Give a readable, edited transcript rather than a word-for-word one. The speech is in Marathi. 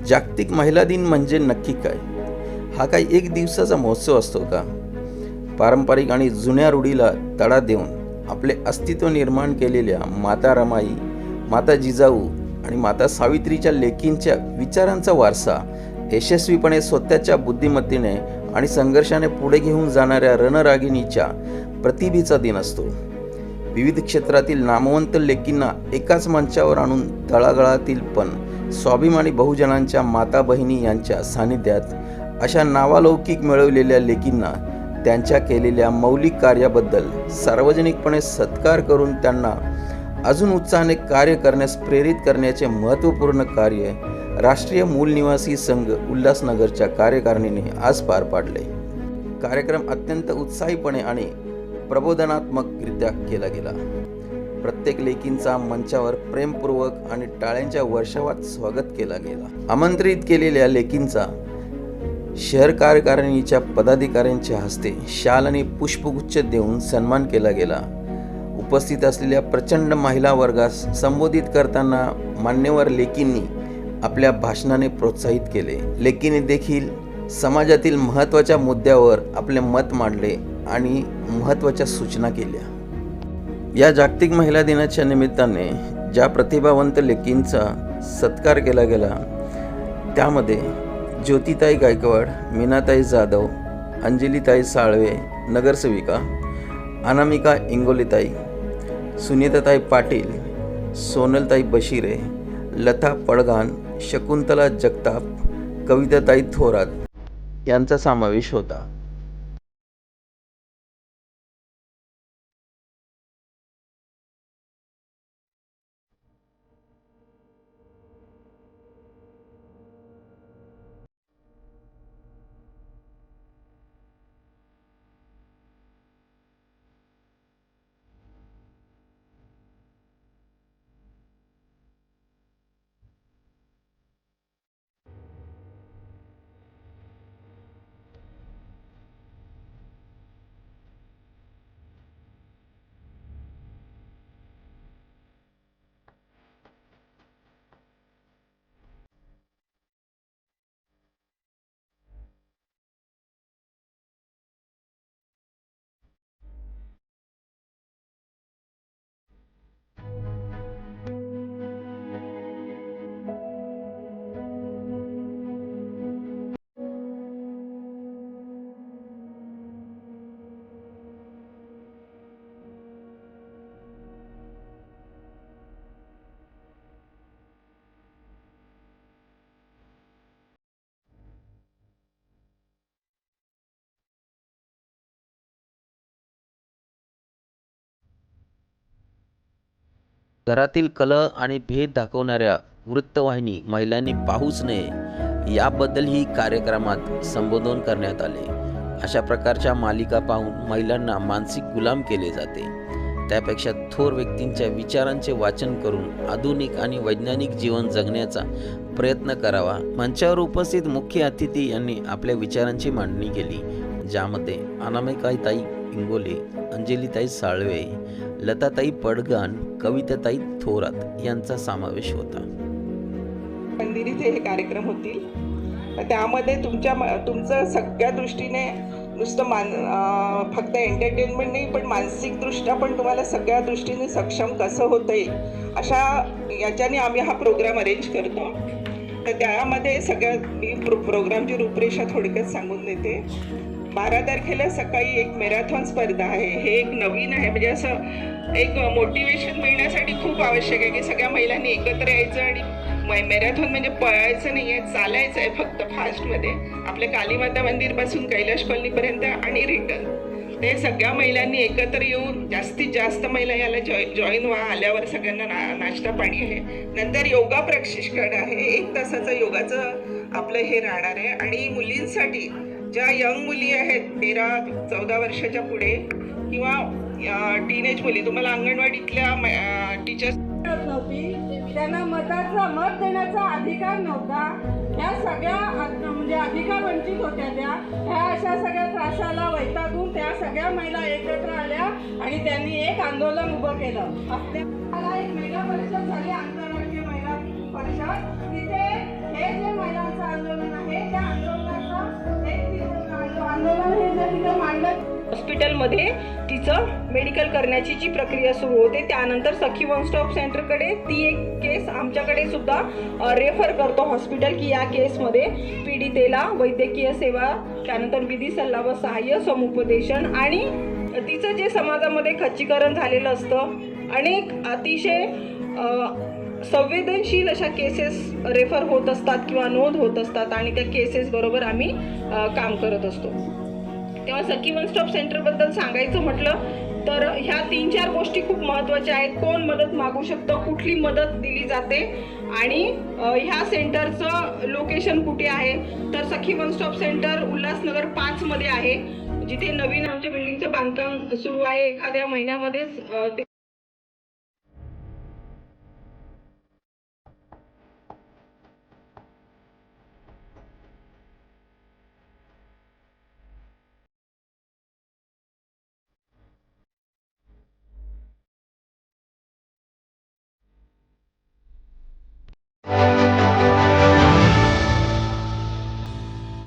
जागतिक महिला दिन म्हणजे नक्की काय? हा काही एक दिवसाचा महोत्सव असतो का? पारंपरिक आणि जुन्या रूढीला तडा देऊन आपले अस्तित्व निर्माण केलेल्या माता रमाई, माता जिजाऊ आणि माता सावित्रीच्या लेकींच्या विचारांचा वारसा यशस्वीपणे स्वतःच्या बुद्धिमत्तेने आणि संघर्षाने पुढे घेऊन जाणाऱ्या रणरागिणीच्या प्रतिभेचा दिन असतो. विविध क्षेत्रातील नामवंत लेकींना एकाच मंचावर आणून तळागाळातील पण स्वाभिमानी बहुजनांच्या माता बहिणी यांच्या सानिध्यात अशा नावालौकिक मिळवलेल्या लेकींना त्यांच्या केलेल्या मौलिक कार्याबद्दल सार्वजनिकपणे सत्कार करून त्यांना अजून उत्साहाने कार्य करण्यास प्रेरित करण्याचे महत्त्वपूर्ण कार्य राष्ट्रीय मूल निवासी संघ उल्हासनगरच्या कार्यकारिणीने आज पार पाडले. कार्यक्रम अत्यंत उत्साहीपणे आणि प्रबोधनात्मकरित्या केला गेला. प्रत्येक लेकींचा मंचावर प्रेमपूर्वक आणि टाळ्यांच्या वर्षावात स्वागत केला गेला. आमंत्रित केलेल्या लेकींचा शहर कार्यकारिणीच्या पदाधिकाऱ्यांच्या हस्ते शाल आणि पुष्पगुच्छ देऊन सन्मान केला गेला. उपस्थित असलेल्या प्रचंड महिला वर्गास संबोधित करताना मान्यवर लेकींनी आपल्या भाषणाने प्रोत्साहित केले. लेकींनी देखील समाजातील महत्त्वाच्या मुद्द्यावर आपले मत मांडले आणि महत्त्वाच्या सूचना केल्या. या जागतिक महिला दिनाच्या निमित्ताने ज्या प्रतिभावंत लेकींचा सत्कार केला गेला त्यामध्ये ज्योतिताई गायकवाड, मीनाताई जाधव, अंजलीताई साळवे नगरसेविका, अनामिका इंगोलेताई, सुनीताताई पाटील, सोनलताई बशिरे, लता पडघान, शकुंतला जगताप, कविताताई थोरात यांचा समावेश होता. घरातील कलह आणि भेद दाखवणाऱ्या वृत्तवाहिनी महिलांनी पाहूच नये याबद्दलही कार्यक्रमात संबोधन करण्यात आले. अशा प्रकारच्या मालिका पाहून महिलांना मानसिक गुलाम केले जाते. त्यापेक्षा थोर व्यक्तींच्या विचारांचे वाचन करून आधुनिक आणि वैज्ञानिक जीवन जगण्याचा प्रयत्न करावा. मंचावर उपस्थित मुख्य अतिथी यांनी आपल्या विचारांची मांडणी केली, ज्यामध्ये अनामिकाताई इंगोले, अंजलीताई साळवे, लताताई पडघान, कविताताई थोरात यांचा समावेश होता. मंदिरीचे हे कार्यक्रम होतील. त्यामध्ये तुमचं सगळ्या दृष्टीने नुसतं फक्त एंटरटेनमेंट नाही पण मानसिकदृष्ट्या पण तुम्हाला सगळ्या दृष्टीने सक्षम कसं होतं येईल अशा याच्याने आम्ही हा प्रोग्राम अरेंज करतो. तर त्यामध्ये मी प्रोग्रामची रूपरेषा थोडक्यात सांगून देते. 12 तारखेला सकाळी एक मॅरेथॉन स्पर्धा आहे. हे एक नवीन आहे, म्हणजे असं एक मोटिवेशन मिळण्यासाठी खूप आवश्यक आहे की सगळ्या महिलांनी एकत्र यायचं आणि मॅरेथॉन म्हणजे पळायचं नाही आहे, चालायचं आहे फक्त फास्टमध्ये. आपल्या कालीमाता मंदिरपासून कैलाश कॉलनीपर्यंत आणि रिटर्न. ते सगळ्या महिलांनी एकत्र येऊन जास्तीत जास्त महिला याला जॉईन व्हा. आल्यावर सगळ्यांना नाश्ता पाणी आहे. नंतर योगा प्रशिक्षण आहे. 1 तासाचं योगाचं आपलं हे राहणार आहे. आणि मुलींसाठी ज्या यंग मुली आहेत 13-14 वर्षाच्या पुढे किंवा टीनेज मुली, तुम्हाला अंगणवाडीतल्या टीचर्स नव्हती, त्यांना मत देण्याचा अधिकार नव्हता. ह्या सगळ्या म्हणजे अधिकार वंचित होत्या. ह्या अशा सगळ्या त्रासाला वैतागून त्या सगळ्या महिला एकत्र आल्या आणि त्यांनी एक आंदोलन उभं केलं. आपल्याला एक महिला परिषद झाली, आंतरराष्ट्रीय महिला परिषद. तिथे हे जे महिला मध्ये तिचं मेडिकल करण्याची जी प्रक्रिया सुरू होते. त्यानंतर सखी वन स्टॉप सेंटरकडे ती एक केस आमच्याकडे सुद्धा रेफर करतो हॉस्पिटल की या केसमध्ये पीडितेला वैद्यकीय सेवा, त्यानंतर विधी सल्ला व सहाय्य, समुपदेशन आणि तिचं जे समाजामध्ये खच्चीकरण झालेलं असतं, अनेक अतिशय संवेदनशील अशा केसेस रेफर होत असतात किंवा नोंद होत असतात आणि त्या केसेस बरोबर आम्ही काम करत असतो. तेव्हा सखी वन स्टॉप सेंटरबद्दल सांगायचं म्हटलं तर ह्या 3-4 गोष्टी खूप महत्त्वाच्या आहेत. कोण मदत मागू शकतं, कुठली मदत दिली जाते आणि ह्या सेंटरचं लोकेशन कुठे आहे. तर सखी वन स्टॉप सेंटर उल्हासनगर 5 मध्ये आहे, जिथे नवीन आमच्या बिल्डिंगचं बांधकाम सुरू आहे. एखाद्या महिन्यामध्येच ते